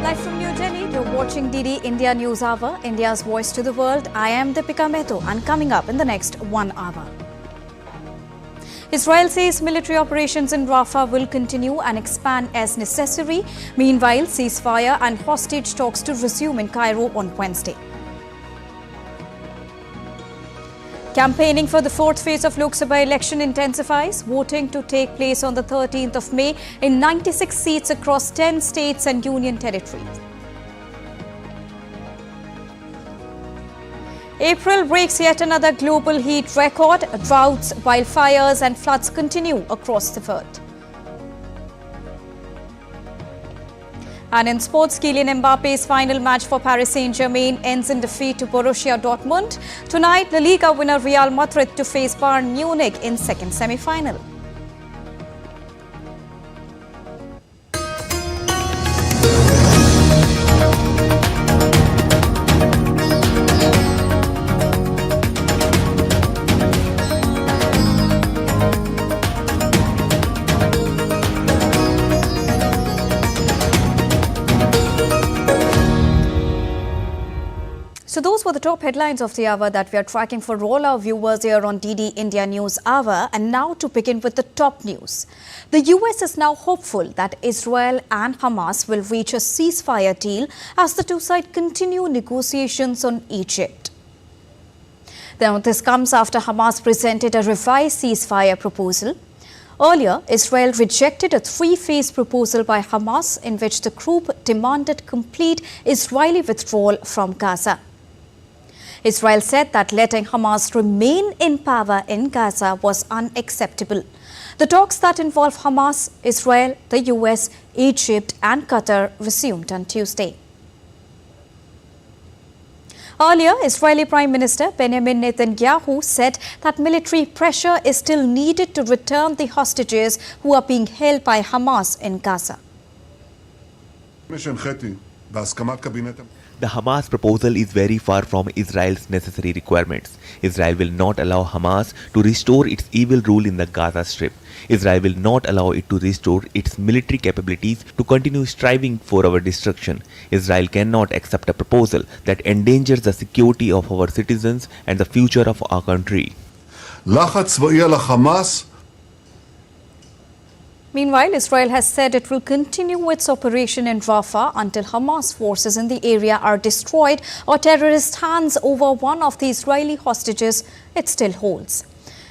Live from New Delhi, you're watching DD India News Hour, India's voice to the world. I am Deepika Mehto, and coming up in the next 1 hour. Israel says military operations in Rafah will continue and expand as necessary. Meanwhile, ceasefire and hostage talks to resume in Cairo on Wednesday. Campaigning for the fourth phase of Lok Sabha election intensifies. Voting to take place on the 13th of May in 96 seats across 10 states and union territories. April breaks yet another global heat record. Droughts, wildfires and floods continue across the world. And in sports, Kylian Mbappe's final match for Paris Saint-Germain ends in defeat to Borussia Dortmund. Tonight, La Liga winner Real Madrid to face Bayern Munich in second semi-final. So those were the top headlines of the hour that we are tracking for all our viewers here on DD India News Hour. And now to begin with the top news. The US is now hopeful that Israel and Hamas will reach a ceasefire deal as the two sides continue negotiations on Egypt. Now, this comes after Hamas presented a revised ceasefire proposal. Earlier, Israel rejected a three-phase proposal by Hamas in which the group demanded complete Israeli withdrawal from Gaza. Israel said that letting Hamas remain in power in Gaza was unacceptable. The talks that involve Hamas, Israel, the US, Egypt and Qatar resumed on Tuesday. Earlier, Israeli Prime Minister Benjamin Netanyahu said that military pressure is still needed to return the hostages who are being held by Hamas in Gaza. The Hamas proposal is very far from Israel's necessary requirements. Israel will not allow Hamas to restore its evil rule in the Gaza Strip. Israel will not allow it to restore its military capabilities to continue striving for our destruction. Israel cannot accept a proposal that endangers the security of our citizens and the future of our country. Meanwhile, Israel has said it will continue its operation in Rafah until Hamas forces in the area are destroyed or terrorist hands over one of the Israeli hostages it still holds.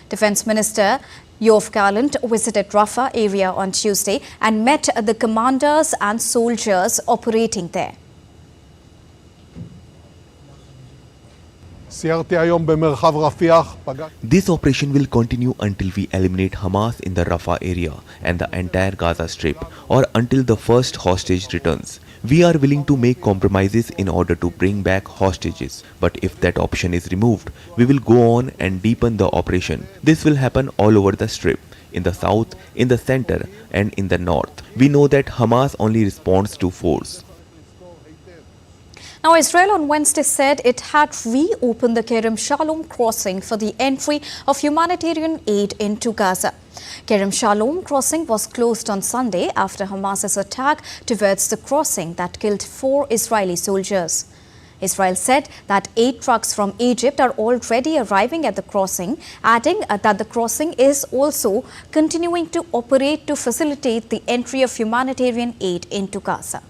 Defense Minister Yoav Gallant visited Rafah area on Tuesday and met the commanders and soldiers operating there. This operation will continue until we eliminate Hamas in the Rafah area and the entire Gaza Strip, or until the first hostage returns. We are willing to make compromises in order to bring back hostages, but if that option is removed, we will go on and deepen the operation. This will happen all over the Strip, in the south, in the center and in the north. We know that Hamas only responds to force. Now, Israel on Wednesday said it had reopened the Kerem Shalom crossing for the entry of humanitarian aid into Gaza. Kerem Shalom crossing was closed on Sunday after Hamas's attack towards the crossing that killed 4 Israeli soldiers. Israel said that 8 trucks from Egypt are already arriving at the crossing, adding that the crossing is also continuing to operate to facilitate the entry of humanitarian aid into Gaza.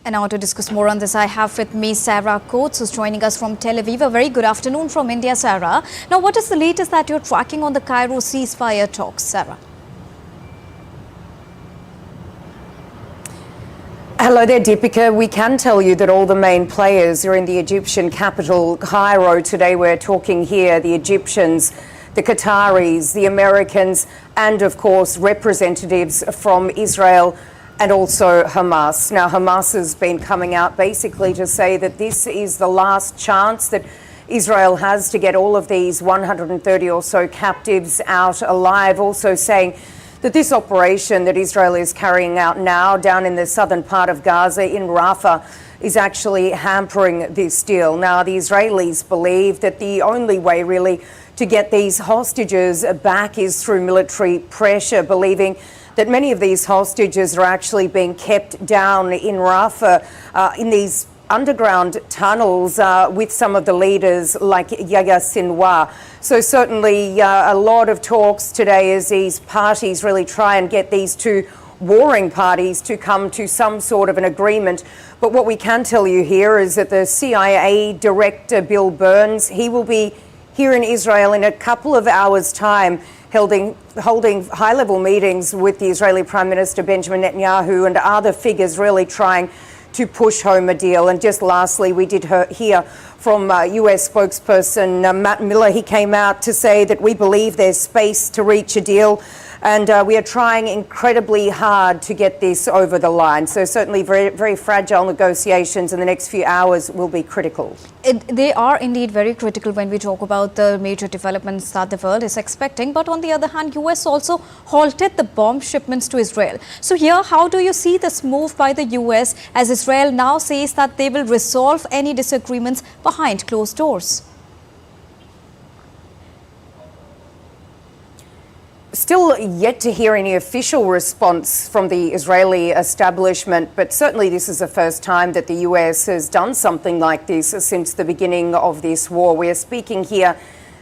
And now to discuss more on this, I have with me Sarah Coates, who's joining us from Tel Aviv. A very good afternoon from India, Sarah. Now, what is the latest that you're tracking on the Cairo ceasefire talks, Sarah? Hello there, Deepika. We can tell you that all the main players are in the Egyptian capital, Cairo. Today we're talking here, the Egyptians, the Qataris, the Americans, and of course representatives from Israel and also Hamas. Now, Hamas has been coming out basically to say that this is the last chance that Israel has to get all of these 130 or so captives out alive, also saying that this operation that Israel is carrying out now down in the southern part of Gaza in Rafah is actually hampering this deal. Now, the Israelis believe that the only way really to get these hostages back is through military pressure, believing that many of these hostages are actually being kept down in Rafah in these underground tunnels with some of the leaders like Yahya Sinwar. So certainly a lot of talks today as these parties really try and get these two warring parties to come to some sort of an agreement. But what we can tell you here is that the CIA Director Bill Burns, he will be here in Israel in a couple of hours' time, holding high-level meetings with the Israeli Prime Minister Benjamin Netanyahu and other figures really trying to push home a deal. And just lastly, we did hear from US spokesperson Matt Miller. He came out to say that we believe there's space to reach a deal, and we are trying incredibly hard to get this over the line. So certainly very, very fragile negotiations in the next few hours will be critical. They are indeed very critical when we talk about the major developments that the world is expecting. But on the other hand, US also halted the bomb shipments to Israel. So here, how do you see this move by the US as Israel now says that they will resolve any disagreements behind closed doors? Still yet to hear any official response from the Israeli establishment, but certainly this is the first time that the US has done something like this since the beginning of this war. We are speaking here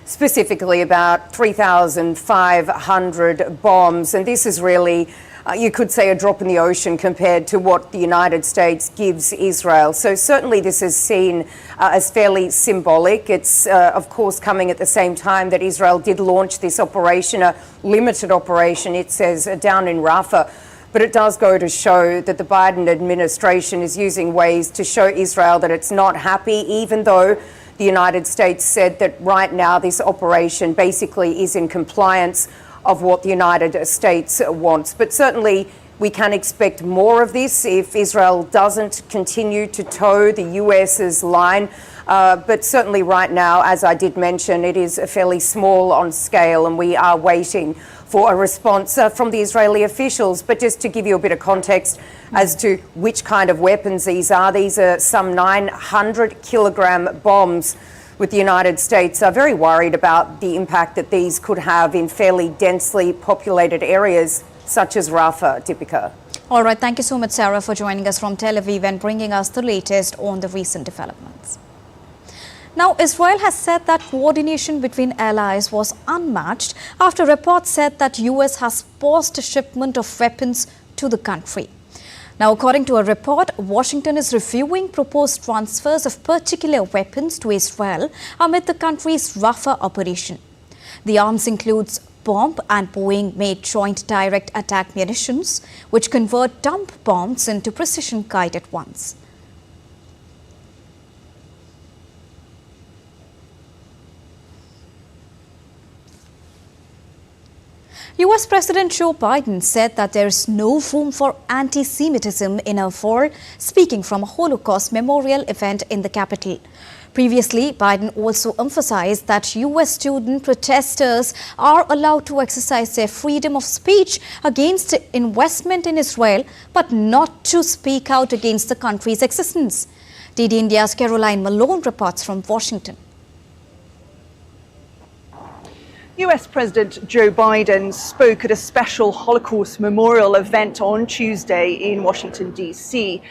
specifically about 3,500 bombs, and this is really, you could say, a drop in the ocean compared to what the United States gives Israel. So certainly this is seen as fairly symbolic. It's, of course, coming at the same time that Israel did launch this operation, a limited operation, it says, down in Rafah. But it does go to show that the Biden administration is using ways to show Israel that it's not happy, even though the United States said that right now this operation basically is in compliance of what the United States wants. But certainly we can expect more of this if Israel doesn't continue to toe the US's line. But certainly right now, as I did mention, it is fairly small on scale, and we are waiting for a response from the Israeli officials. But just to give you a bit of context as to which kind of weapons these are some 900-kilogram bombs, with the United States are very worried about the impact that these could have in fairly densely populated areas such as Rafah. Deepika. All right. Thank you so much, Sarah, for joining us from Tel Aviv and bringing us the latest on the recent developments. Now, Israel has said that coordination between allies was unmatched after reports said that US has paused a shipment of weapons to the country. Now, according to a report, Washington is reviewing proposed transfers of particular weapons to Israel amid the country's Rafah operation. The arms includes bomb and Boeing-made joint direct attack munitions, which convert dump bombs into precision-guided ones. US President Joe Biden said that there is no room for anti-Semitism in our war, speaking from a Holocaust memorial event in the capital. Previously, Biden also emphasized that US student protesters are allowed to exercise their freedom of speech against investment in Israel, but not to speak out against the country's existence. DD India's Caroline Malone reports from Washington. US President Joe Biden spoke at a special Holocaust memorial event on Tuesday in Washington, D.C.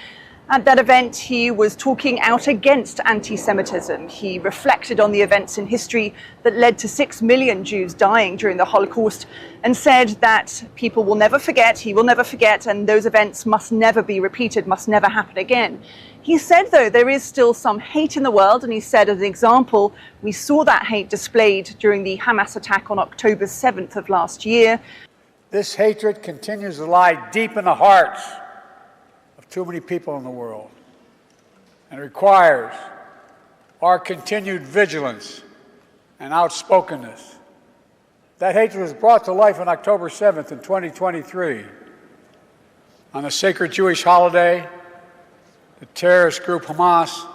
At that event, he was talking out against anti-Semitism. He reflected on the events in history that led to 6 million Jews dying during the Holocaust and said that people will never forget, he will never forget, and those events must never be repeated, must never happen again. He said, though, there is still some hate in the world, and he said, as an example, we saw that hate displayed during the Hamas attack on October 7th of last year. This hatred continues to lie deep in the hearts of too many people in the world, and it requires our continued vigilance and outspokenness. That hatred was brought to life on October 7th in 2023. On the sacred Jewish holiday, the terrorist group Hamas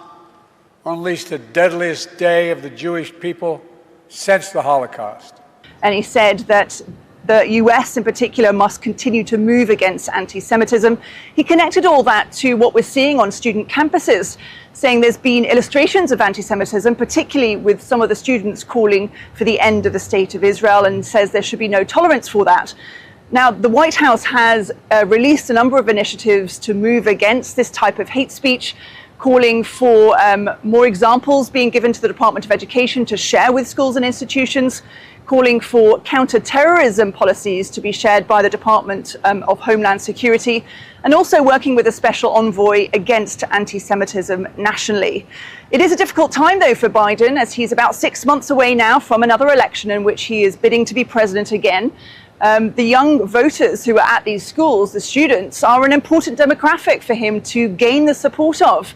unleashed the deadliest day of the Jewish people since the Holocaust. And he said that the US in particular must continue to move against anti-Semitism. He connected all that to what we're seeing on student campuses, saying there's been illustrations of anti-Semitism, particularly with some of the students calling for the end of the State of Israel, and says there should be no tolerance for that. Now, the White House has released a number of initiatives to move against this type of hate speech, calling for more examples being given to the Department of Education to share with schools and institutions, calling for counter-terrorism policies to be shared by the Department of Homeland Security, and also working with a special envoy against anti-Semitism nationally. It is a difficult time, though, for Biden, as he's about 6 months away now from another election in which he is bidding to be president again. The young voters who are at these schools, the students, are an important demographic for him to gain the support of.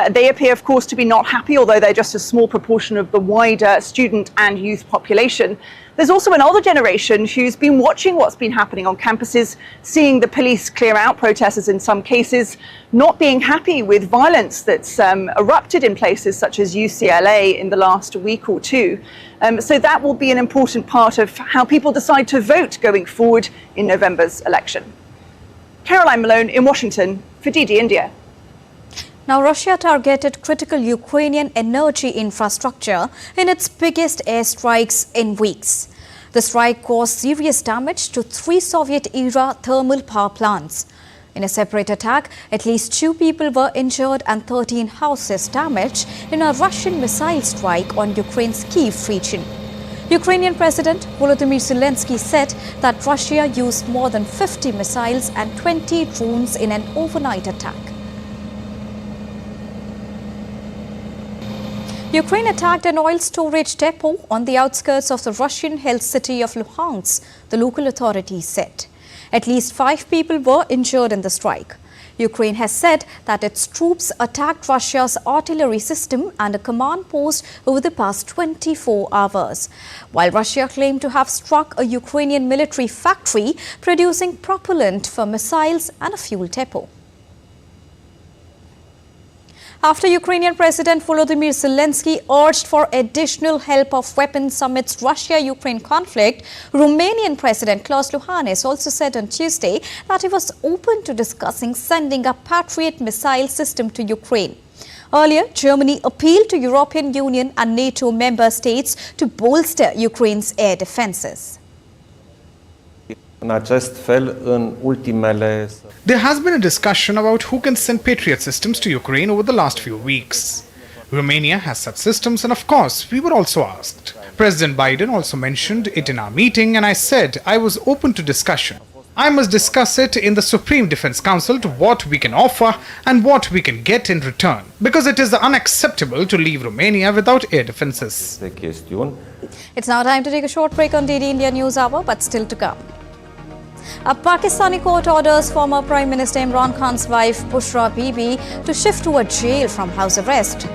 They appear, of course, to be not happy, although they're just a small proportion of the wider student and youth population. There's also an older generation who's been watching what's been happening on campuses, seeing the police clear out protesters in some cases, not being happy with violence that's erupted in places such as UCLA in the last week or two. So that will be an important part of how people decide to vote going forward in November's election. Caroline Malone in Washington for DD India. Now, Russia targeted critical Ukrainian energy infrastructure in its biggest airstrikes in weeks. The strike caused serious damage to 3 Soviet-era thermal power plants. In a separate attack, at least 2 people were injured and 13 houses damaged in a Russian missile strike on Ukraine's Kyiv region. Ukrainian President Volodymyr Zelensky said that Russia used more than 50 missiles and 20 drones in an overnight attack. Ukraine attacked an oil storage depot on the outskirts of the Russian-held city of Luhansk, the local authorities said. At least 5 people were injured in the strike. Ukraine has said that its troops attacked Russia's artillery system and a command post over the past 24 hours, while Russia claimed to have struck a Ukrainian military factory producing propellant for missiles and a fuel depot. After Ukrainian President Volodymyr Zelensky urged for additional help of weapons amidst Russia-Ukraine conflict, Romanian President Klaus Iohannis also said on Tuesday that he was open to discussing sending a Patriot missile system to Ukraine. Earlier, Germany appealed to European Union and NATO member states to bolster Ukraine's air defenses. There has been a discussion about who can send Patriot systems to Ukraine over the last few weeks. Romania has such systems, and of course, we were also asked. President Biden also mentioned it in our meeting, and I said I was open to discussion. I must discuss it in the Supreme Defense Council to what we can offer and what we can get in return, because it is unacceptable to leave Romania without air defenses. It's now time to take a short break on DD India News Hour, but still to come. A Pakistani court orders former Prime Minister Imran Khan's wife Bushra Bibi to shift to a jail from house arrest.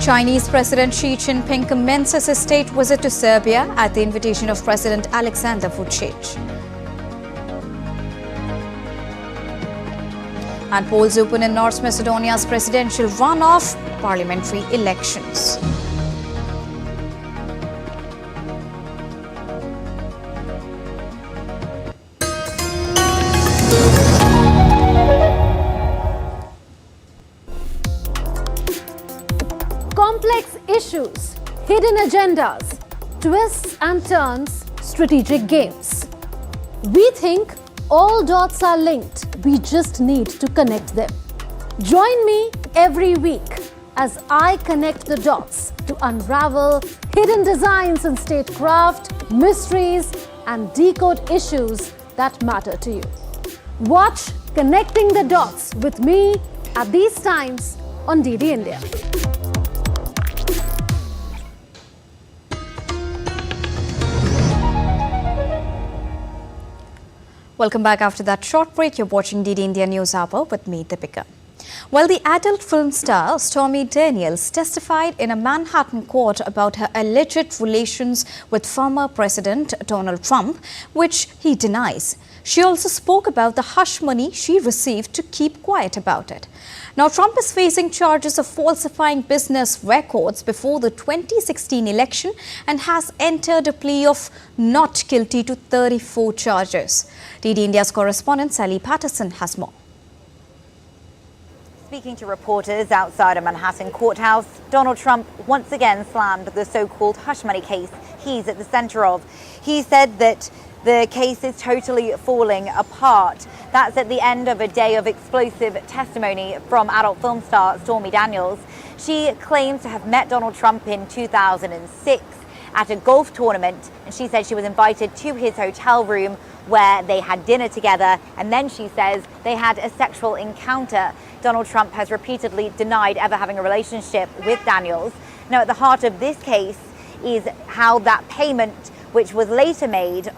Chinese President Xi Jinping commences his state visit to Serbia at the invitation of President Alexander Vučić. And polls open in North Macedonia's presidential runoff parliamentary elections. Complex issues, hidden agendas, twists and turns, strategic games. We think all dots are linked. We just need to connect them. Join me every week as I connect the dots to unravel hidden designs in statecraft, mysteries, and decode issues that matter to you. Watch Connecting the Dots with me at these times on DD India. Welcome back after that short break. You're watching DD India News Hour with me, Deepika. Well, the adult film star Stormy Daniels testified in a Manhattan court about her alleged relations with former President Donald Trump, which he denies. She also spoke about the hush money she received to keep quiet about it. Now, Trump is facing charges of falsifying business records before the 2016 election and has entered a plea of not guilty to 34 charges. DD India's correspondent Sally Patterson has more. Speaking to reporters outside a Manhattan courthouse, Donald Trump once again slammed the so-called hush money case he's at the center of. He said that the case is totally falling apart. That's at the end of a day of explosive testimony from adult film star Stormy Daniels. She claims to have met Donald Trump in 2006 at a golf tournament, and she said she was invited to his hotel room where they had dinner together, and then she says they had a sexual encounter. Donald Trump has repeatedly denied ever having a relationship with Daniels. Now, at the heart of this case is how that payment, which was later made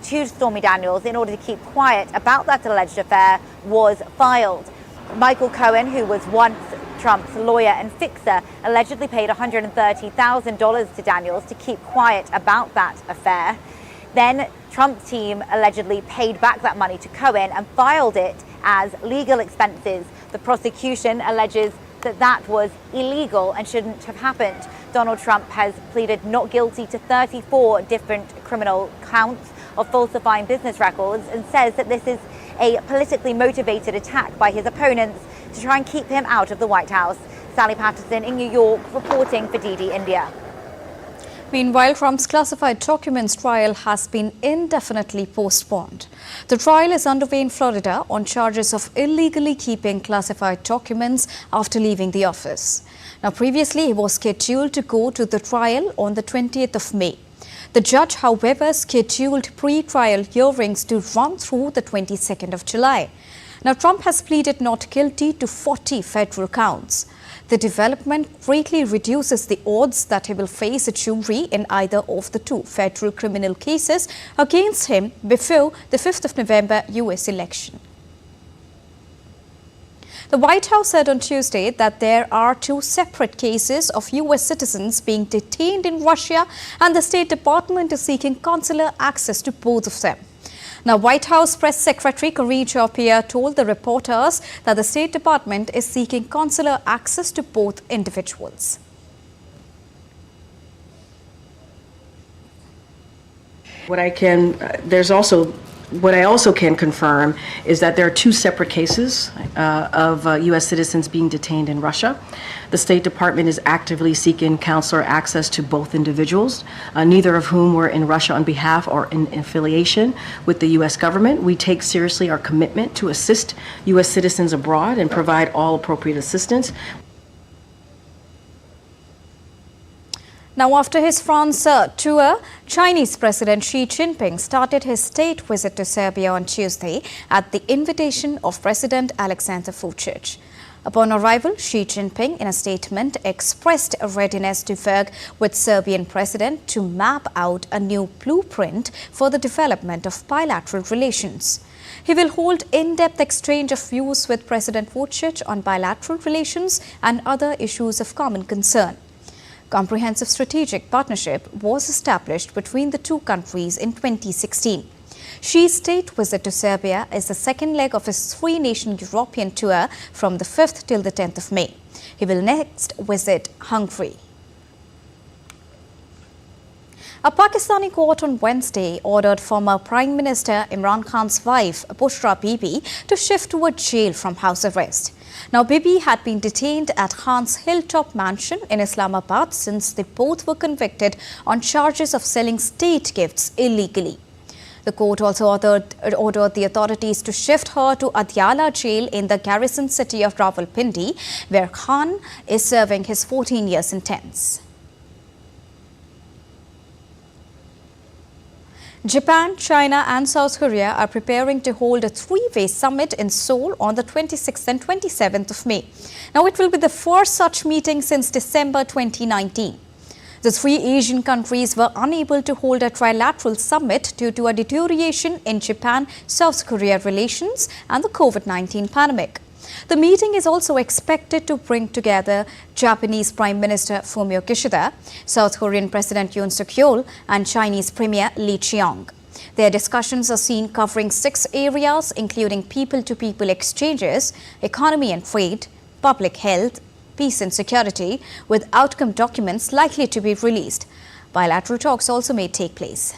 to Stormy Daniels in order to keep quiet about that alleged affair, was filed. Michael Cohen, who was once Trump's lawyer and fixer, allegedly paid $130,000 to Daniels to keep quiet about that affair. Then Trump's team allegedly paid back that money to Cohen and filed it as legal expenses. The prosecution alleges that that was illegal and shouldn't have happened. Donald Trump has pleaded not guilty to 34 different criminal counts of falsifying business records and says that this is a politically motivated attack by his opponents to try and keep him out of the White House. Sally Patterson in New York reporting for DD India. Meanwhile, Trump's classified documents trial has been indefinitely postponed. The trial is underway in Florida on charges of illegally keeping classified documents after leaving the office. Now, previously, he was scheduled to go to the trial on the 20th of May. The judge, however, scheduled pre-trial hearings to run through the 22nd of July. Now, Trump has pleaded not guilty to 40 federal counts. The development greatly reduces the odds that he will face a jury in either of the two federal criminal cases against him before the 5th of November US election. The White House said on Tuesday that there are two separate cases of US citizens being detained in Russia, and the State Department is seeking consular access to both of them. Now, White House Press Secretary Karine Jean-Pierre told the reporters that the State Department is seeking consular access to both individuals. What I also can confirm is that there are two separate cases of U.S. citizens being detained in Russia. The State Department is actively seeking consular access to both individuals, neither of whom were in Russia on behalf or in affiliation with the U.S. government. We take seriously our commitment to assist U.S. citizens abroad and provide all appropriate assistance. Now, after his France tour, Chinese President Xi Jinping started his state visit to Serbia on Tuesday at the invitation of President Alexander Vučić. Upon arrival, Xi Jinping, in a statement, expressed a readiness to work with Serbian president to map out a new blueprint for the development of bilateral relations. He will hold in-depth exchange of views with President Vučić on bilateral relations and other issues of common concern. Comprehensive strategic partnership was established between the two countries in 2016. Xi's state visit to Serbia is the second leg of his three-nation European tour from the 5th till the 10th of May. He will next visit Hungary. A Pakistani court on Wednesday ordered former Prime Minister Imran Khan's wife, Bushra Bibi, to shift to a jail from house arrest. Now, Bibi had been detained at Khan's Hilltop mansion in Islamabad since they both were convicted on charges of selling state gifts illegally. The court also ordered the authorities to shift her to Adyala jail in the garrison city of Rawalpindi, where Khan is serving his 14-year sentence. Japan, China and South Korea are preparing to hold a three-way summit in Seoul on the 26th and 27th of May. Now, it will be the first such meeting since December 2019. The three Asian countries were unable to hold a trilateral summit due to a deterioration in Japan-South Korea relations and the COVID-19 pandemic. The meeting is also expected to bring together Japanese Prime Minister Fumio Kishida, South Korean President Yoon Suk-yeol and Chinese Premier Li Qiang. Their discussions are seen covering 6 areas, including people-to-people exchanges, economy and trade, public health, peace and security, with outcome documents likely to be released. Bilateral talks also may take place.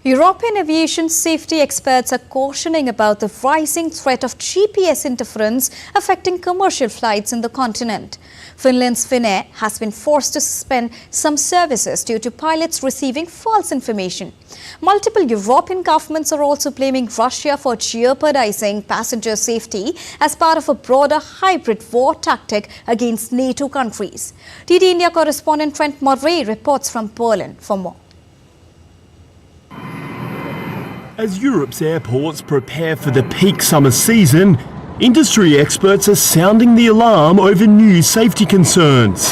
European aviation safety experts are cautioning about the rising threat of GPS interference affecting commercial flights in the continent. Finland's Finnair has been forced to suspend some services due to pilots receiving false information. Multiple European governments are also blaming Russia for jeopardizing passenger safety as part of a broader hybrid war tactic against NATO countries. DD India correspondent Trent Murray reports from Berlin for more. As Europe's airports prepare for the peak summer season, industry experts are sounding the alarm over new safety concerns.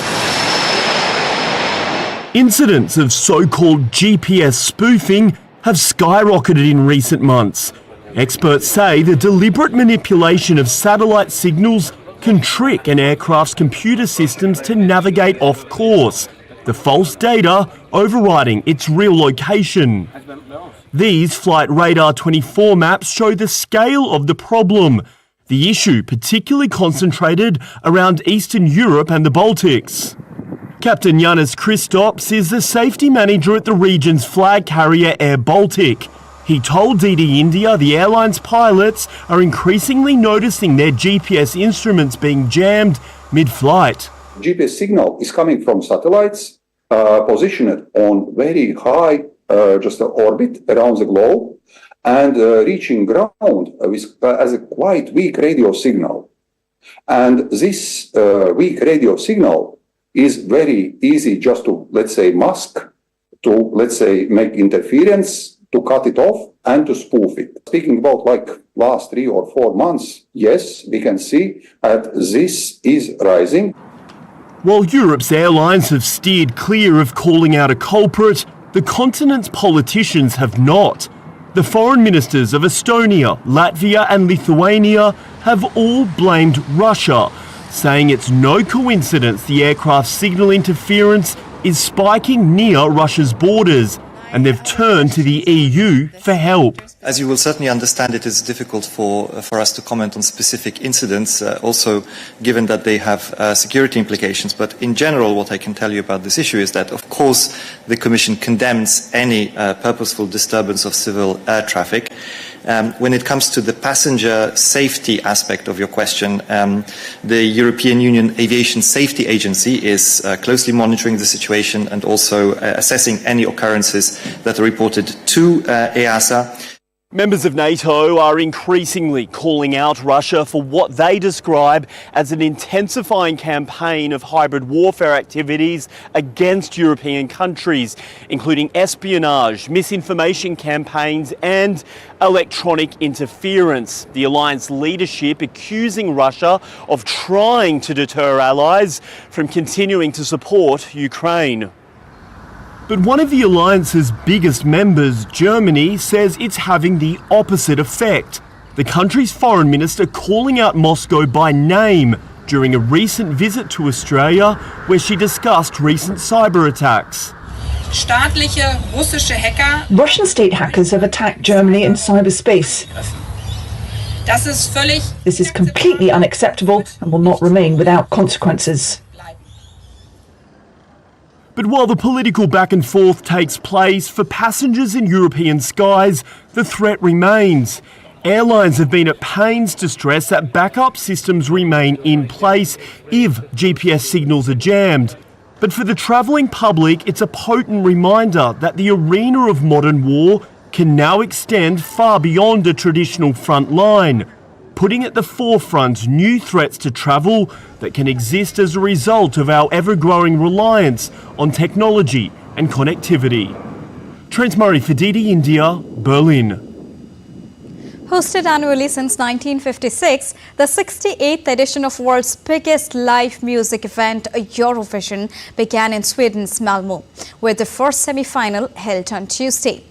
Incidents of so-called GPS spoofing have skyrocketed in recent months. Experts say the deliberate manipulation of satellite signals can trick an aircraft's computer systems to navigate off course, the false data overriding its real location. These Flight Radar 24 maps show the scale of the problem. The issue particularly concentrated around Eastern Europe and the Baltics. Captain Janis Kristops is the safety manager at the region's flag carrier Air Baltic. He told DD India the airline's pilots are increasingly noticing their GPS instruments being jammed mid-flight. GPS signal is coming from satellites positioned on very high just an orbit around the globe and reaching ground as a quite weak radio signal. And this weak radio signal is very easy just to, let's say, mask, to, let's say, make interference, to cut it off and to spoof it. Speaking about like last 3 or 4 months, yes, we can see that this is rising. While Europe's airlines have steered clear of calling out a culprit, the continent's politicians have not. The foreign ministers of Estonia, Latvia and Lithuania have all blamed Russia, saying it's no coincidence the aircraft's signal interference is spiking near Russia's borders, and they've turned to the EU for help. As you will certainly understand, it is difficult for us to comment on specific incidents, also given that they have security implications. But in general, what I can tell you about this issue is that, of course, the Commission condemns any purposeful disturbance of civil air traffic. When it comes to the passenger safety aspect of your question, the European Union Aviation Safety Agency is closely monitoring the situation and also assessing any occurrences that are reported to EASA. Members of NATO are increasingly calling out Russia for what they describe as an intensifying campaign of hybrid warfare activities against European countries, including espionage, misinformation campaigns and electronic interference. The alliance leadership accusing Russia of trying to deter allies from continuing to support Ukraine. But one of the alliance's biggest members, Germany, says it's having the opposite effect. The country's foreign minister calling out Moscow by name during a recent visit to Australia where she discussed recent cyber attacks. Russian state hackers have attacked Germany in cyberspace. This is completely unacceptable and will not remain without consequences. But while the political back and forth takes place, for passengers in European skies, the threat remains. Airlines have been at pains to stress that backup systems remain in place if GPS signals are jammed. But for the travelling public, it's a potent reminder that the arena of modern war can now extend far beyond a traditional front line, putting at the forefront new threats to travel that can exist as a result of our ever-growing reliance on technology and connectivity. Trent Murray for DD India, Berlin. Hosted annually since 1956, the 68th edition of world's biggest live music event, Eurovision, began in Sweden's Malmö, with the first semi-final held on Tuesday.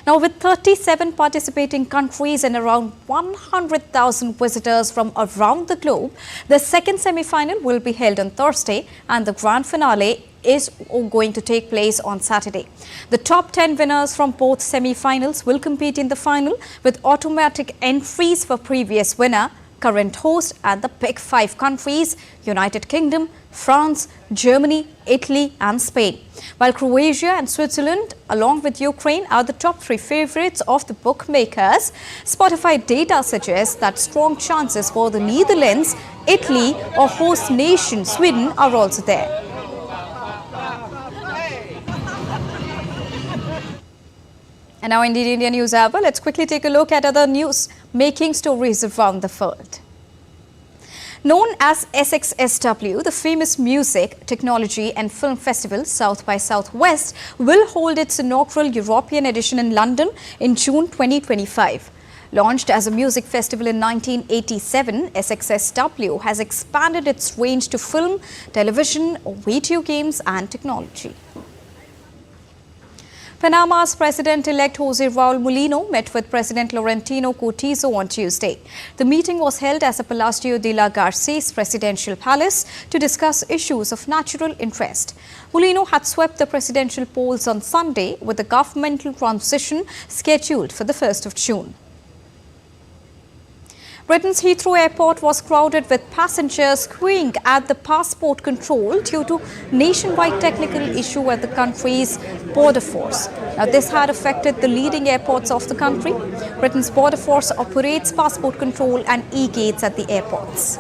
Now, with 37 participating countries and around 100,000 visitors from around the globe, the second semi-final will be held on Thursday and the grand finale is going to take place on Saturday. The top 10 winners from both semi-finals will compete in the final with automatic entries for previous winner, current host and the Big Five countries, United Kingdom, France, Germany, Italy and Spain. While Croatia and Switzerland, along with Ukraine, are the top 3 favourites of the bookmakers, Spotify data suggests that strong chances for the Netherlands, Italy or host nation Sweden are also there. And now in the India News Hour, let's quickly take a look at other news-making stories around the world. Known as SXSW, the famous music, technology and film festival South by Southwest will hold its inaugural European edition in London in June 2025. Launched as a music festival in 1987, SXSW has expanded its range to film, television, video games and technology. Panama's President-elect Jose Raul Mulino met with President Laurentino Cortizo on Tuesday. The meeting was held at the Palacio de la Garces presidential palace to discuss issues of natural interest. Mulino had swept the presidential polls on Sunday with the governmental transition scheduled for the 1st of June. Britain's Heathrow Airport was crowded with passengers queuing at the passport control due to nationwide technical issue at the country's border force. Now, this had affected the leading airports of the country. Britain's border force operates passport control and e-gates at the airports.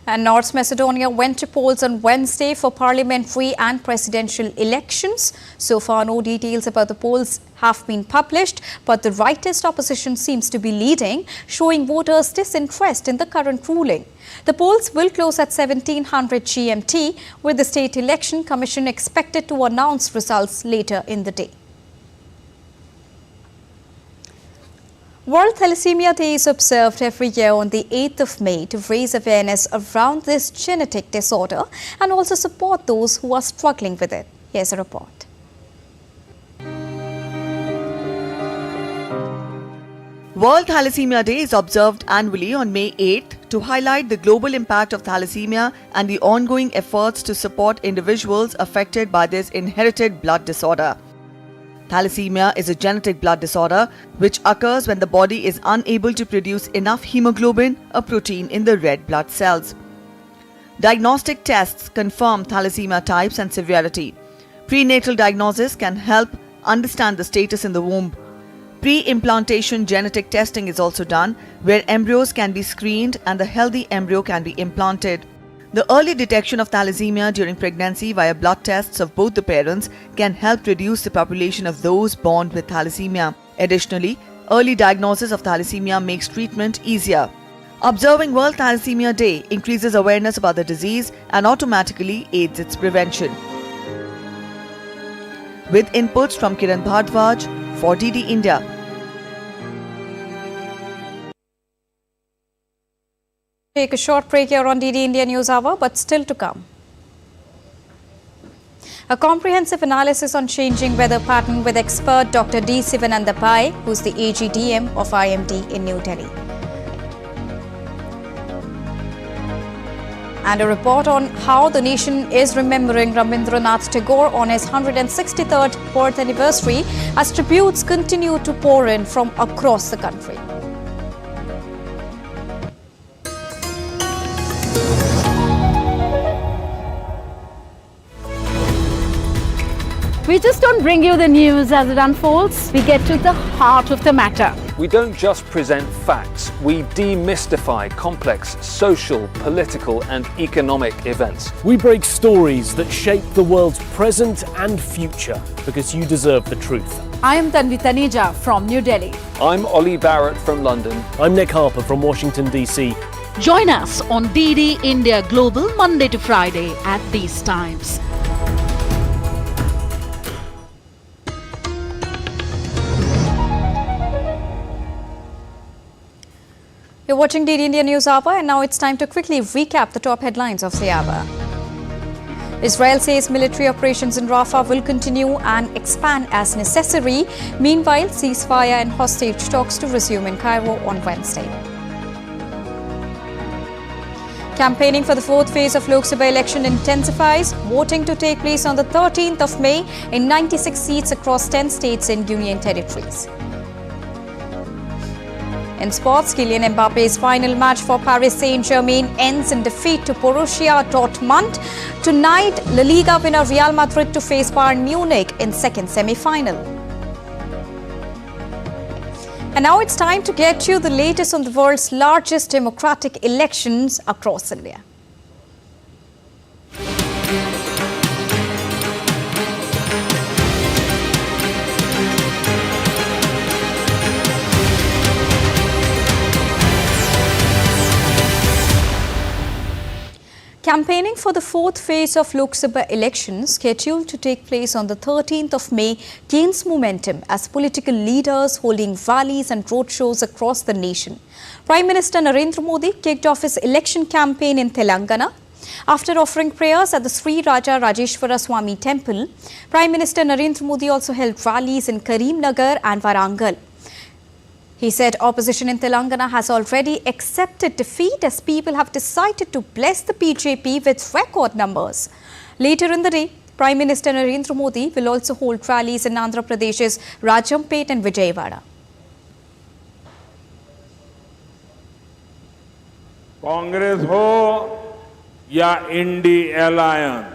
And North Macedonia went to polls on Wednesday for parliamentary and presidential elections. So far, no details about the polls have been published, but the rightist opposition seems to be leading, showing voters' disinterest in the current ruling. The polls will close at 1700 GMT, with the State Election Commission expected to announce results later in the day. World Thalassemia Day is observed every year on the 8th of May to raise awareness around this genetic disorder and also support those who are struggling with it. Here's a report. World Thalassemia Day is observed annually on May 8th to highlight the global impact of thalassemia and the ongoing efforts to support individuals affected by this inherited blood disorder. Thalassemia is a genetic blood disorder which occurs when the body is unable to produce enough hemoglobin, a protein in the red blood cells. Diagnostic tests confirm thalassemia types and severity. Prenatal diagnosis can help understand the status in the womb. Pre-implantation genetic testing is also done, where embryos can be screened and the healthy embryo can be implanted. The early detection of thalassemia during pregnancy via blood tests of both the parents can help reduce the population of those born with thalassemia. Additionally, early diagnosis of thalassemia makes treatment easier. Observing World Thalassemia Day increases awareness about the disease and automatically aids its prevention. With inputs from Kiran Bhardwaj for DD India. Take a short break here on DD India News Hour, but still to come. A comprehensive analysis on changing weather pattern with expert Dr. D. Sivananda Pai, who's the AGDM of IMD in New Delhi. And a report on how the nation is remembering Rabindranath Tagore on his 163rd birth anniversary as tributes continue to pour in from across the country. We just don't bring you the news as it unfolds. We get to the heart of the matter. We don't just present facts. We demystify complex social, political and economic events. We break stories that shape the world's present and future because you deserve the truth. I am Tanvi Taneja from New Delhi. I'm Ollie Barrett from London. I'm Nick Harper from Washington, D.C. Join us on DD India Global Monday to Friday at these times. You're watching DD India News Hour, and now it's time to quickly recap the top headlines of the hour. Israel says military operations in Rafah will continue and expand as necessary. Meanwhile, ceasefire and hostage talks to resume in Cairo on Wednesday. Campaigning for the fourth phase of Lok Sabha election intensifies. Voting to take place on the 13th of May in 96 seats across 10 states and union territories. In sports, Kylian Mbappe's final match for Paris Saint-Germain ends in defeat to Borussia Dortmund. Tonight, La Liga winner Real Madrid to face Bayern Munich in second semi-final. And now it's time to get you the latest on the world's largest democratic elections across India. Campaigning for the fourth phase of Lok Sabha elections, scheduled to take place on the 13th of May, gains momentum as political leaders holding rallies and roadshows across the nation. Prime Minister Narendra Modi kicked off his election campaign in Telangana. After offering prayers at the Sri Raja Rajeshwara Swami temple, Prime Minister Narendra Modi also held rallies in Karimnagar and Warangal. He said opposition in Telangana has already accepted defeat as people have decided to bless the BJP with record numbers. Later in the day, Prime Minister Narendra Modi will also hold rallies in Andhra Pradesh's Rajampet and Vijayawada. Congress हो या INDI alliance,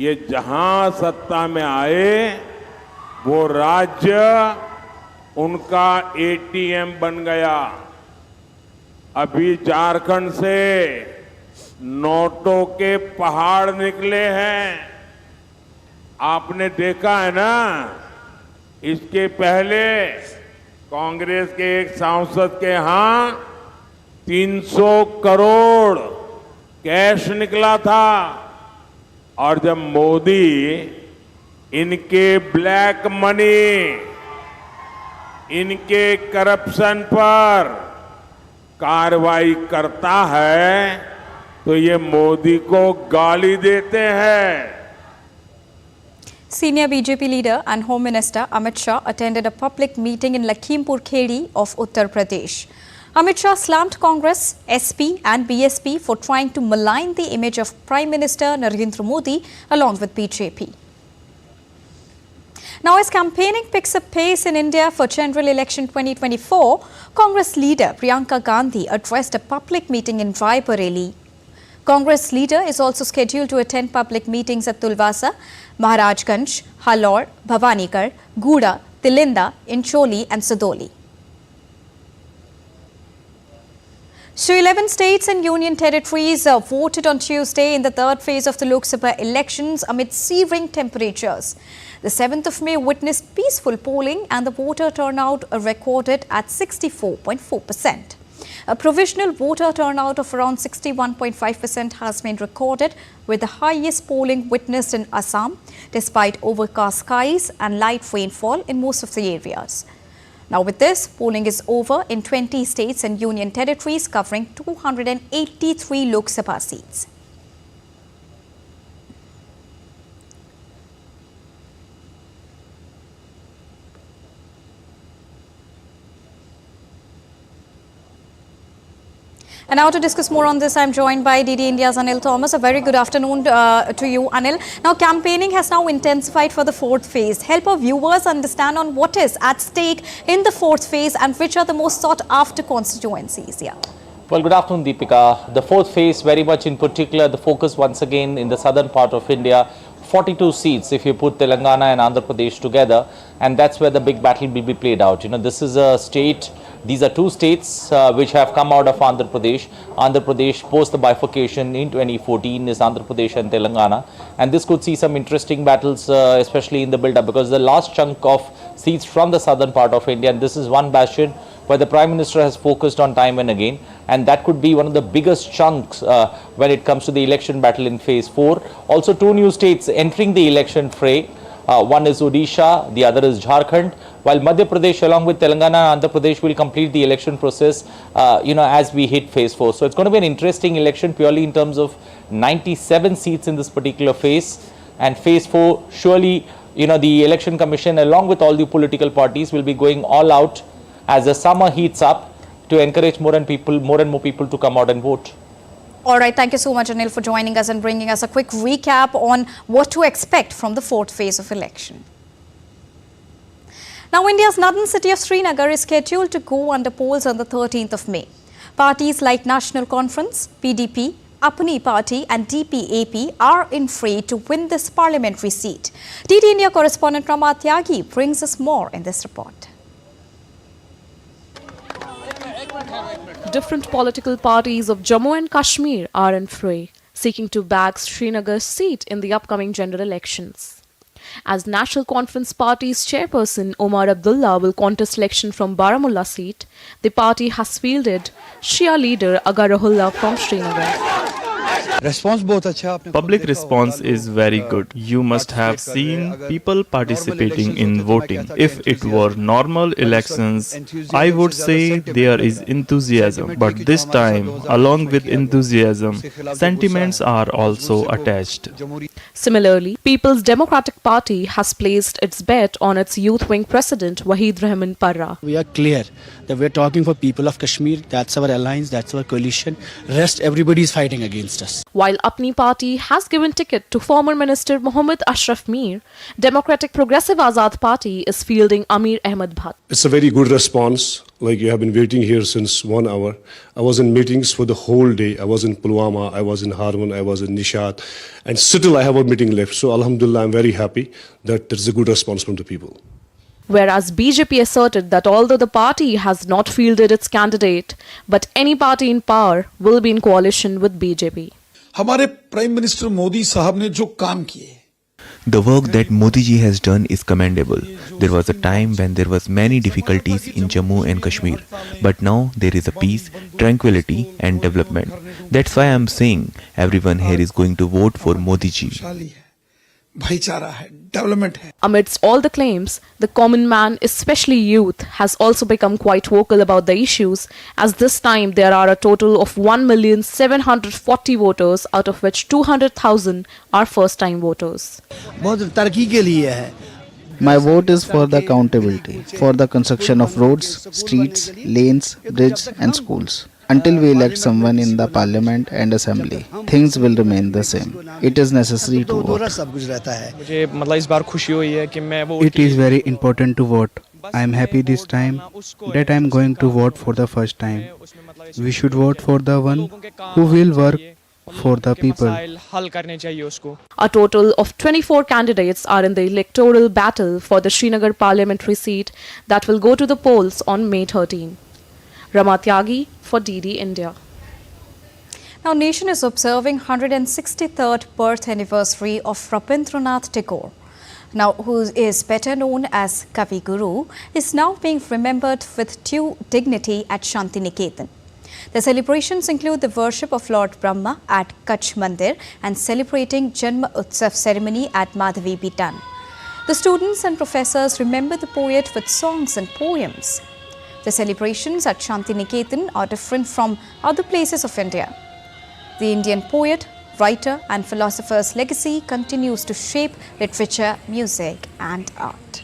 ये जहां सत्ता में आए वो राज्य उनका एटीएम बन गया। अभी झारखंड से नोटों के पहाड़ निकले हैं, आपने देखा है ना। इसके पहले कांग्रेस के एक सांसद के यहां 300 करोड़ कैश निकला था, और जब मोदी इनके ब्लैक मनी, इनके करप्शन पर कार्रवाई करता है तो ये मोदी को गाली देते हैं। Senior BJP leader and Home Minister Amit Shah attended a public meeting in Lakhimpur Kheri of Uttar Pradesh. Amit Shah slammed Congress, SP and BSP for trying to malign the image of Prime Minister Narendra Modi along with BJP. Now, as campaigning picks up pace in India for General Election 2024, Congress leader Priyanka Gandhi addressed a public meeting in Raebareli. Congress leader is also scheduled to attend public meetings at Tulwasa, Maharajganj, Halor, Bhavanikar, Guda, Tilinda, Incholi and Sadoli. So 11 states and union territories voted on Tuesday in the third phase of the Lok Sabha elections amid searing temperatures. The 7th of May witnessed peaceful polling and the voter turnout recorded at 64.4%. A provisional voter turnout of around 61.5% has been recorded, with the highest polling witnessed in Assam, despite overcast skies and light rainfall in most of the areas. Now with this, polling is over in 20 states and union territories covering 283 Lok Sabha seats. And now to discuss more on this, I'm joined by DD India's Anil Thomas. A very good afternoon to you, Anil. Now, campaigning has now intensified for the fourth phase. Help our viewers understand on what is at stake in the fourth phase and which are the most sought after constituencies here. Well, good afternoon, Deepika. The fourth phase, very much in particular, the focus once again in the southern part of India. 42 seats if you put Telangana and Andhra Pradesh together, and that's where the big battle will be played out. You know, this is a state, these are two states which have come out of Andhra Pradesh. Andhra Pradesh post the bifurcation in 2014 is Andhra Pradesh and Telangana, and this could see some interesting battles, especially in the build-up, because the last chunk of seats from the southern part of India, and this is one bastion where the Prime Minister has focused on time and again, and that could be one of the biggest chunks when it comes to the election battle in phase 4. Also, two new states entering the election fray. One is Odisha, the other is Jharkhand, while Madhya Pradesh along with Telangana and Andhra Pradesh will complete the election process as we hit phase 4. So it's going to be an interesting election purely in terms of 97 seats in this particular phase. And phase 4, surely, the election commission along with all the political parties will be going all out as the summer heats up to encourage more and more people to come out and vote. All right, thank you so much, Anil, for joining us and bringing us a quick recap on what to expect from the fourth phase of election. Now, India's northern city of Srinagar is scheduled to go under polls on the 13th of May. Parties like National Conference, PDP, Apni Party and DPAP are in fray to win this parliamentary seat. DD India correspondent Prasar Bharati brings us more in this report. Different political parties of Jammu and Kashmir are in fray, seeking to bag Srinagar's seat in the upcoming general elections. As National Conference Party's chairperson Omar Abdullah will contest election from Baramulla seat, the party has fielded Shia leader Aga Rahullah from Srinagar. Public response is very good. You must have seen people participating in voting. If it were normal elections, I would say there is enthusiasm. But this time, along with enthusiasm, sentiments are also attached. Similarly, People's Democratic Party has placed its bet on its youth wing president Wahid Rahman Parra. We are clear that we are talking for people of Kashmir. That's our alliance, that's our coalition. Rest, everybody is fighting against us. While Apni Party has given ticket to former Minister Mohammad Ashraf Mir, Democratic Progressive Azad Party is fielding Amir Ahmed Bhatt. It's a very good response. Like, you have been waiting here since 1 hour. I was in meetings for the whole day. I was in Pulwama, I was in Harwan, I was in Nishat, and still I have a meeting left. So Alhamdulillah, I'm very happy that there's a good response from the people. Whereas BJP asserted that although the party has not fielded its candidate, but any party in power will be in coalition with BJP. हमारे prime minister Modi साहब ने जो काम किए The work that Modi ji has done is commendable. There was a time when there was many difficulties in Jammu and Kashmir, but now there is a peace, tranquility and development. That's why I'm saying everyone here is going to vote for Modi ji. भाईचारा है, development है. Amidst all the claims, the common man, especially youth, has also become quite vocal about the issues, as this time there are a total of 1,740,000 voters, out of which 200,000 are first-time voters. बहुत तरक्की के लिए है. My vote is for the accountability, for the construction of roads, streets, lanes, bridges and schools. Until we elect someone in the parliament and assembly, things will remain the same. It is necessary to vote. It is very important to vote. I am happy this time that I am going to vote for the first time. We should vote for the one who will work for the people. A total of 24 candidates are in the electoral battle for the Srinagar parliamentary seat that will go to the polls on May 13. Prasar Bharati for DD India. Now, nation is observing 163rd birth anniversary of Rabindranath Tagore. Now, who is better known as Kavi Guru, is now being remembered with due dignity at Shantiniketan. The celebrations include the worship of Lord Brahma at Kutch Mandir and celebrating Janma Utsav ceremony at Madhavi Bitan. The students and professors remember the poet with songs and poems. The celebrations at Shantiniketan are different from other places of India. The Indian poet, writer and philosopher's legacy continues to shape literature, music and art.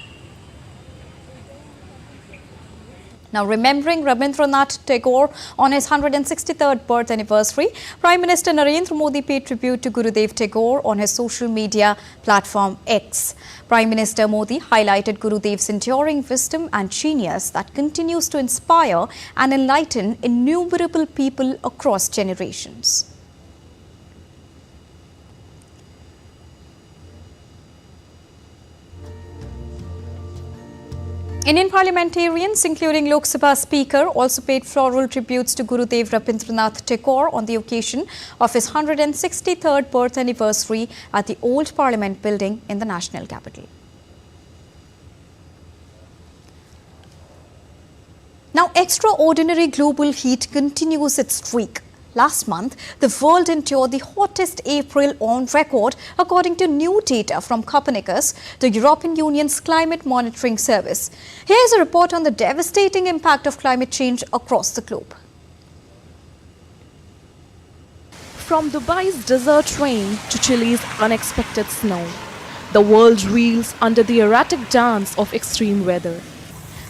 Now, remembering Rabindranath Tagore on his 163rd birth anniversary, Prime Minister Narendra Modi paid tribute to Gurudev Tagore on his social media platform X. Prime Minister Modi highlighted Gurudev's enduring wisdom and genius that continues to inspire and enlighten innumerable people across generations. Indian parliamentarians, including Lok Sabha Speaker, also paid floral tributes to Gurudev Rabindranath Tagore on the occasion of his 163rd birth anniversary at the Old Parliament building in the national capital. Now, extraordinary global heat continues its streak. Last month, the world endured the hottest April on record, according to new data from Copernicus, the European Union's climate monitoring service. Here's a report on the devastating impact of climate change across the globe. From Dubai's desert rain to Chile's unexpected snow, the world reels under the erratic dance of extreme weather.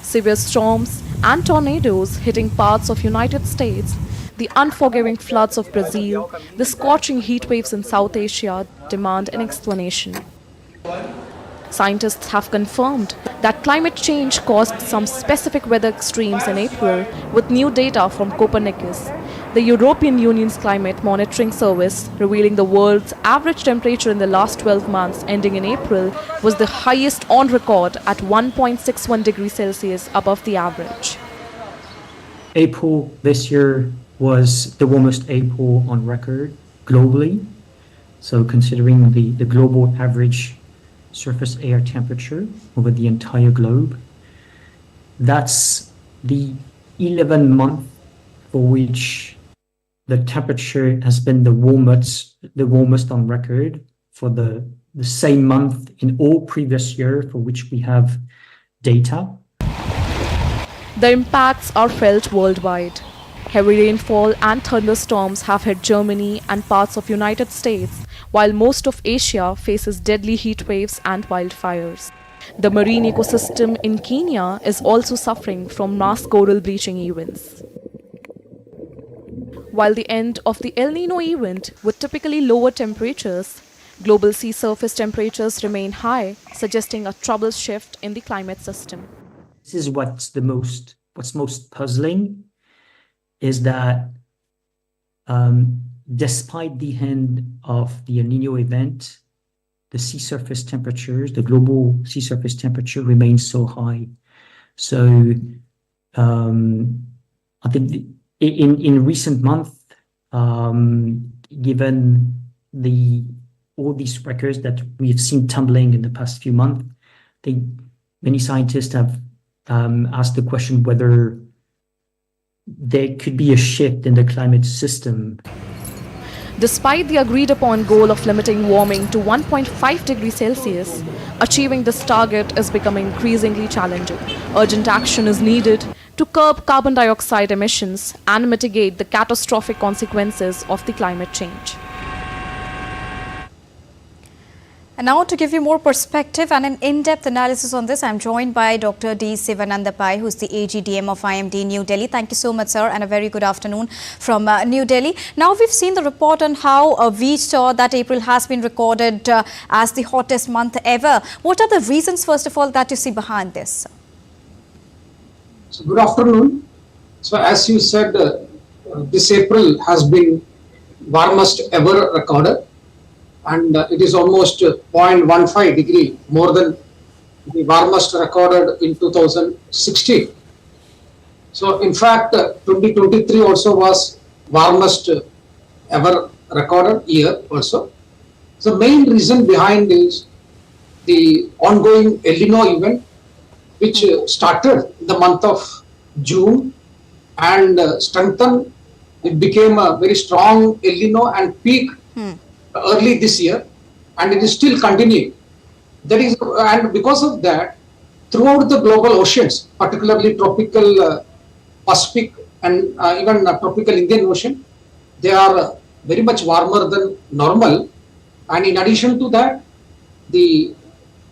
Severe storms and tornadoes hitting parts of United States, the unforgiving floods of Brazil, the scorching heat waves in South Asia demand an explanation. Scientists have confirmed that climate change caused some specific weather extremes in April with new data from Copernicus, the European Union's climate monitoring service, revealing the world's average temperature in the last 12 months ending in April was the highest on record at 1.61 degrees Celsius above the average. April this year was the warmest April on record globally. So considering the global average surface air temperature over the entire globe, that's the 11th month for which the temperature has been the warmest on record for the same month in all previous year for which we have data. The impacts are felt worldwide. Heavy rainfall and thunderstorms have hit Germany and parts of United States, while most of Asia faces deadly heat waves and wildfires. The marine ecosystem in Kenya is also suffering from mass coral bleaching events. While the end of the El Nino event with typically lower temperatures, global sea surface temperatures remain high, suggesting a troubled shift in the climate system. This is what's most puzzling, is that despite the end of the El Nino event, the sea surface temperatures, the global sea surface temperature remains so high. So I think in recent months, given all these records that we have seen tumbling in the past few months, I think many scientists have asked the question whether there could be a shift in the climate system. Despite the agreed-upon goal of limiting warming to 1.5 degrees Celsius, achieving this target is becoming increasingly challenging. Urgent action is needed to curb carbon dioxide emissions and mitigate the catastrophic consequences of the climate change. And now to give you more perspective and an in-depth analysis on this, I'm joined by Dr. D. Sivanandapai, who's the AGDM of IMD New Delhi. Thank you so much, sir, and a very good afternoon from New Delhi. Now, we've seen the report on how we saw that April has been recorded as the hottest month ever. What are the reasons, first of all, that you see behind this? So, good afternoon. So, as you said, this April has been warmest ever recorded. And it is almost 0.15 degree more than the warmest recorded in 2016. So in fact, 2023 also was warmest ever recorded year also. The main reason behind is the ongoing El Nino event, which started in the month of June and strengthened. It became a very strong El Nino and peak early this year, and it is still continuing. That is, and because of that, throughout the global oceans, particularly tropical Pacific and even tropical Indian Ocean, they are very much warmer than normal. And in addition to that, the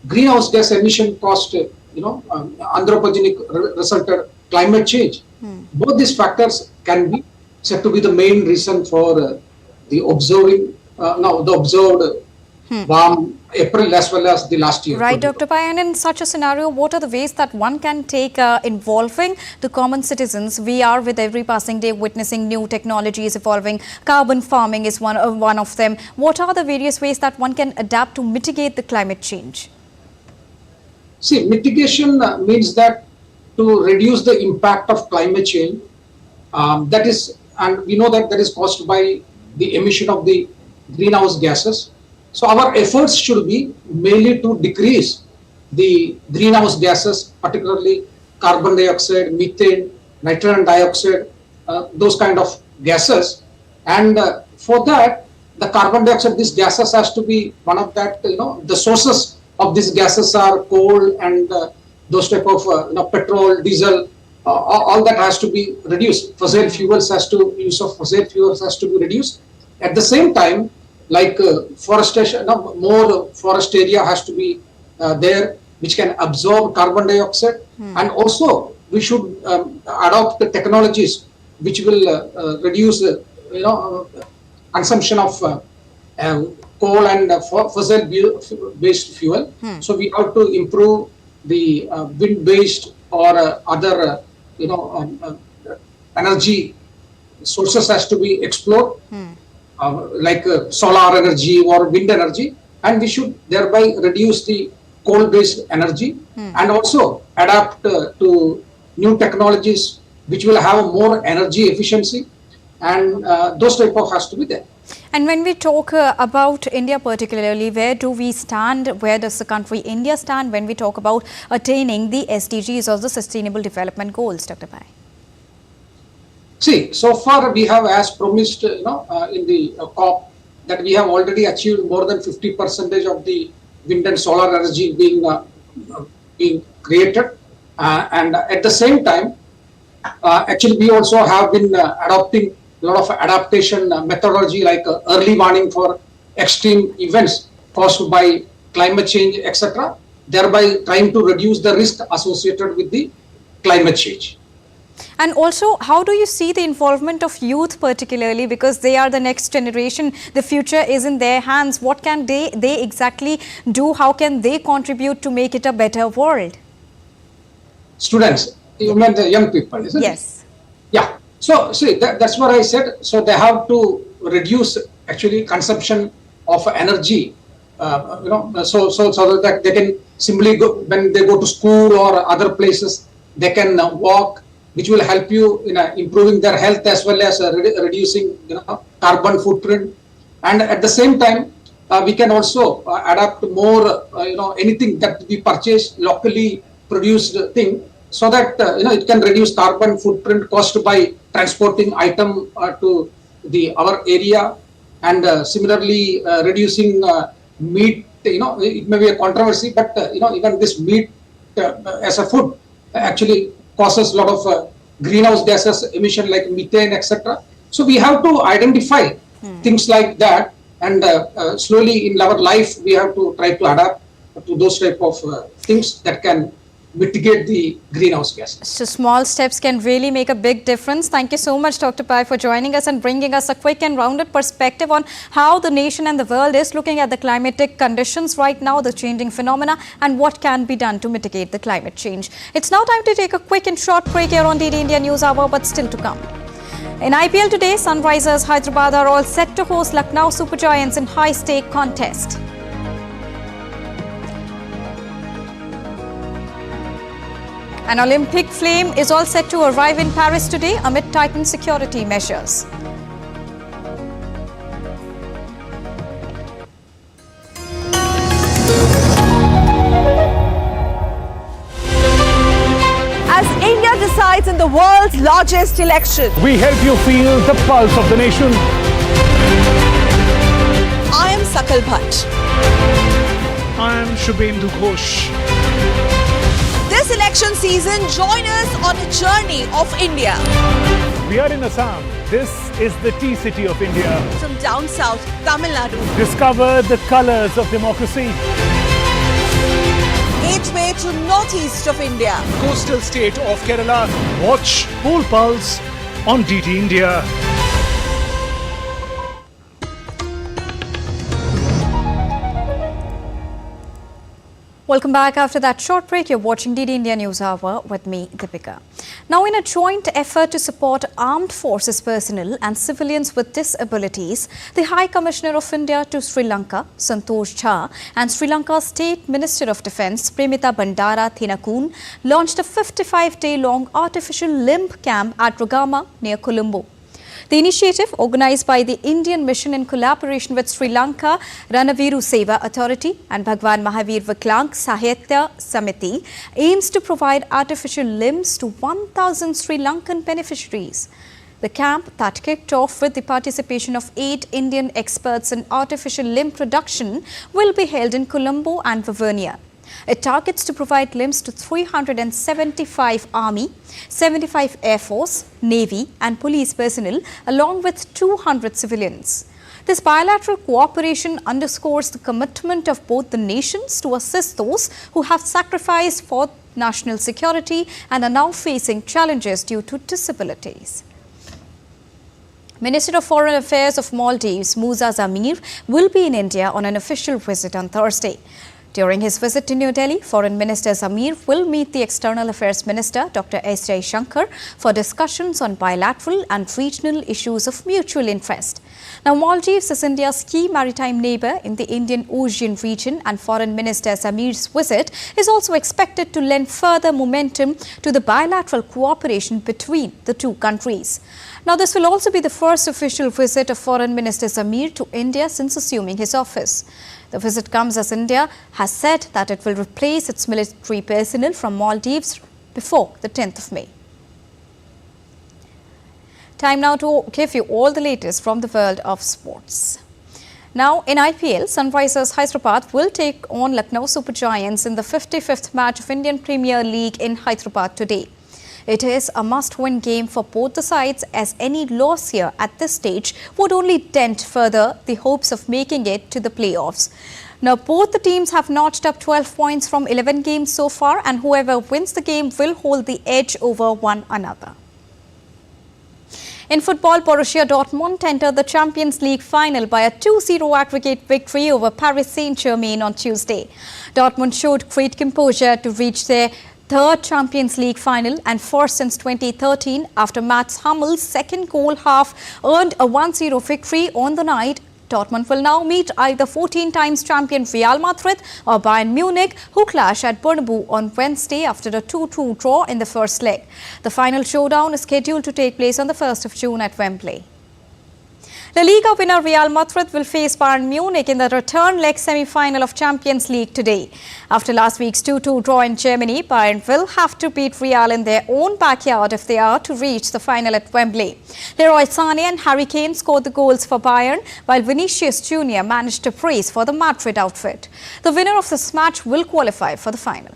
greenhouse gas emission caused, anthropogenic resulted climate change. Both these factors can be said to be the main reason for the observed warm April as well as the last year. Right, Dr. Pai, and in such a scenario, what are the ways that one can take involving the common citizens? We are with every passing day witnessing new technologies evolving. Carbon farming is one of them. What are the various ways that one can adapt to mitigate the climate change? See, mitigation means that to reduce the impact of climate change, that is, and we know that is caused by the emission of the greenhouse gases. So our efforts should be mainly to decrease the greenhouse gases, particularly carbon dioxide, methane, nitrogen dioxide, those kind of gases. And for that, the carbon dioxide, these gases has to be one of that, the sources of these gases are coal and those type of, petrol, diesel, all that has to be reduced. Use of fossil fuels has to be reduced. At the same time, like forestation, more forest area has to be there, which can absorb carbon dioxide, and also we should adopt the technologies which will reduce, consumption of coal and fossil-based fuel. So we have to improve the wind-based or other, energy sources has to be explored, like solar energy or wind energy, and we should thereby reduce the coal-based energy and also adapt to new technologies which will have more energy efficiency, and those type of has to be there. And when we talk about India particularly, where do we stand? Where does the country India stand when we talk about attaining the SDGs or the Sustainable Development Goals, Dr. Pai? See, so far we have, as promised, in the COP, that we have already achieved more than 50% of the wind and solar energy being created, and at the same time, actually we also have been adopting a lot of adaptation methodology, like early warning for extreme events caused by climate change, etc., thereby trying to reduce the risk associated with the climate change. And also, how do you see the involvement of youth particularly, because they are the next generation, the future is in their hands. What can they exactly do? How can they contribute to make it a better world? Students, you meant the young people, isn't it? Yes. Yeah. So, see, that's what I said. So they have to reduce actually consumption of energy, so that they can simply go, when they go to school or other places, they can walk, which will help you in improving their health as well as reducing carbon footprint. And at the same time, we can also adapt more, anything that we purchase locally produced thing, so that it can reduce carbon footprint caused by transporting item to our area, and similarly reducing meat. It may be a controversy, but even this meat as a food actually causes a lot of greenhouse gases emission like methane, etc. So we have to identify things like that, and slowly in our life we have to try to adapt to those type of things that can mitigate the greenhouse gases. So small steps can really make a big difference. Thank you so much, Dr. Pai, for joining us and bringing us a quick and rounded perspective on how the nation and the world is looking at the climatic conditions right now, the changing phenomena, and what can be done to mitigate the climate change. It's now time to take a quick and short break here on DD India News Hour, but still to come. In IPL today, Sunrisers Hyderabad are all set to host Lucknow Super Giants in high-stake contest. An Olympic flame is all set to arrive in Paris today amid tightened security measures. As India decides in the world's largest election, we help you feel the pulse of the nation. I am Sakal Bhatt. I am Shubhendu Ghosh. This election season, join us on a journey of India. We are in Assam. This is the tea city of India. From down south, Tamil Nadu. Discover the colors of democracy. Gateway to northeast of India. Coastal state of Kerala. Watch Poll Pulse on DD India. Welcome back. After that short break, you're watching DD India News Hour with me, Deepika. Now, in a joint effort to support armed forces personnel and civilians with disabilities, the High Commissioner of India to Sri Lanka, Santosh Jha, and Sri Lanka's State Minister of Defence, Premita Bandara Thinakun, launched a 55-day-long artificial limb camp at Ragama near Colombo. The initiative, organised by the Indian Mission in collaboration with Sri Lanka Ranaviru Seva Authority and Bhagwan Mahavir Viklang Sahitya Samiti, aims to provide artificial limbs to 1,000 Sri Lankan beneficiaries. The camp that kicked off with the participation of 8 Indian experts in artificial limb production will be held in Colombo and Vavernia. It targets to provide limbs to 375 Army, 75 Air Force, Navy and police personnel along with 200 civilians. This bilateral cooperation underscores the commitment of both the nations to assist those who have sacrificed for national security and are now facing challenges due to disabilities. Minister of Foreign Affairs of Maldives, Musa Zamir, will be in India on an official visit on Thursday. During his visit to New Delhi, Foreign Minister Zamir will meet the External Affairs Minister, Dr. S. Jaishankar, for discussions on bilateral and regional issues of mutual interest. Now, Maldives is India's key maritime neighbour in the Indian Ocean region, and Foreign Minister Zamir's visit is also expected to lend further momentum to the bilateral cooperation between the two countries. Now, this will also be the first official visit of Foreign Minister Zamir to India since assuming his office. The visit comes as India has said that it will replace its military personnel from Maldives before the 10th of May. Time now to give you all the latest from the world of sports. Now, in IPL, Sunrisers Hyderabad will take on Lucknow Super Giants in the 55th match of Indian Premier League in Hyderabad today. It is a must-win game for both the sides, as any loss here at this stage would only dent further the hopes of making it to the playoffs. Now, both the teams have notched up 12 points from 11 games so far, and whoever wins the game will hold the edge over one another. In football, Borussia Dortmund entered the Champions League final by a 2-0 aggregate victory over Paris Saint-Germain on Tuesday. Dortmund showed great composure to reach their third Champions League final and first since 2013 after Mats Hummels' second goal half earned a 1-0 victory on the night. Dortmund will now meet either 14 times champion Real Madrid or Bayern Munich, who clash at Bernabeu on Wednesday after a 2-2 draw in the first leg. The final showdown is scheduled to take place on the 1st of June at Wembley. La Liga winner Real Madrid will face Bayern Munich in the return leg semi-final of Champions League today. After last week's 2-2 draw in Germany, Bayern will have to beat Real in their own backyard if they are to reach the final at Wembley. Leroy Sané and Harry Kane scored the goals for Bayern, while Vinicius Jr. managed to brace for the Madrid outfit. The winner of this match will qualify for the final.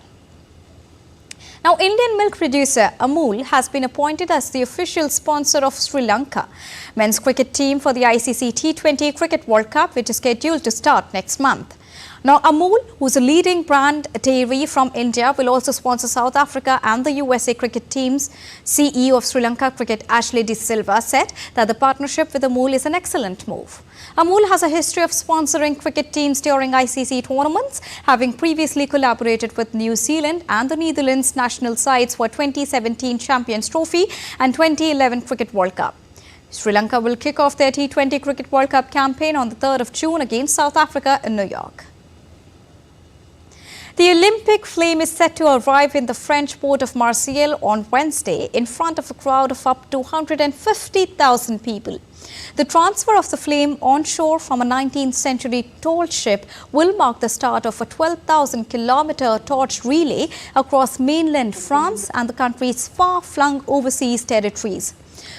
Now, Indian milk producer Amul has been appointed as the official sponsor of Sri Lanka men's cricket team for the ICC T20 Cricket World Cup, which is scheduled to start next month. Now, Amul, who's a leading brand dairy from India, will also sponsor South Africa and the USA cricket teams. CEO of Sri Lanka Cricket Ashley De Silva said that the partnership with Amul is an excellent move. Amul has a history of sponsoring cricket teams during ICC tournaments, having previously collaborated with New Zealand and the Netherlands national sides for 2017 Champions Trophy and 2011 Cricket World Cup. Sri Lanka will kick off their T20 Cricket World Cup campaign on the 3rd of June against South Africa in New York. The Olympic flame is set to arrive in the French port of Marseille on Wednesday in front of a crowd of up to 150,000 people. The transfer of the flame onshore from a 19th century tall ship will mark the start of a 12,000-kilometer torch relay across mainland France and the country's far-flung overseas territories.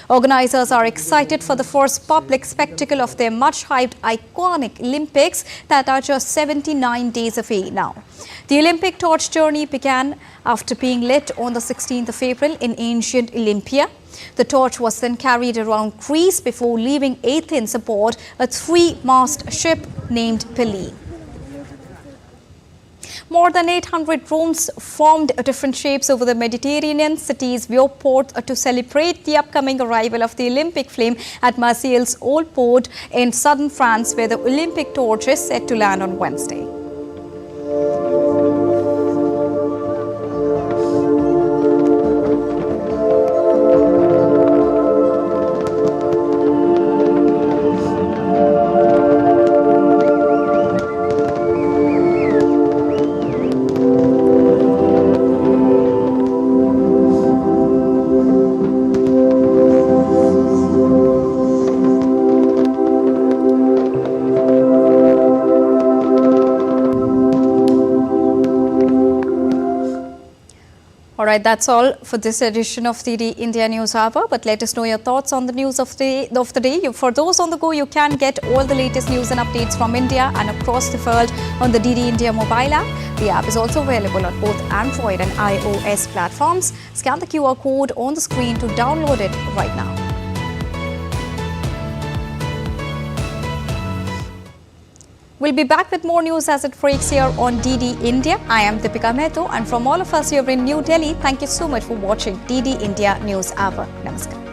Organisers are excited for the first public spectacle of their much-hyped iconic Olympics that are just 79 days away now. The Olympic torch journey began after being lit on the 16th of April in ancient Olympia. The torch was then carried around Greece before leaving Athens aboard a 3-mast ship named Pele. More than 800 drones formed different shapes over the Mediterranean city's viewport to celebrate the upcoming arrival of the Olympic flame at Marseille's Old Port in southern France, where the Olympic torch is set to land on Wednesday. Alright, that's all for this edition of the India News Hour. But let us know your thoughts on the news of the day. For those on the go, you can get all the latest news and updates from India and across the world on the DD India mobile app. The app is also available on both Android and iOS platforms. Scan the QR code on the screen to download it right now. We'll be back with more news as it breaks here on DD India. I am Deepika Mehto, and from all of us here in New Delhi, thank you so much for watching DD India News Hour. Namaskar.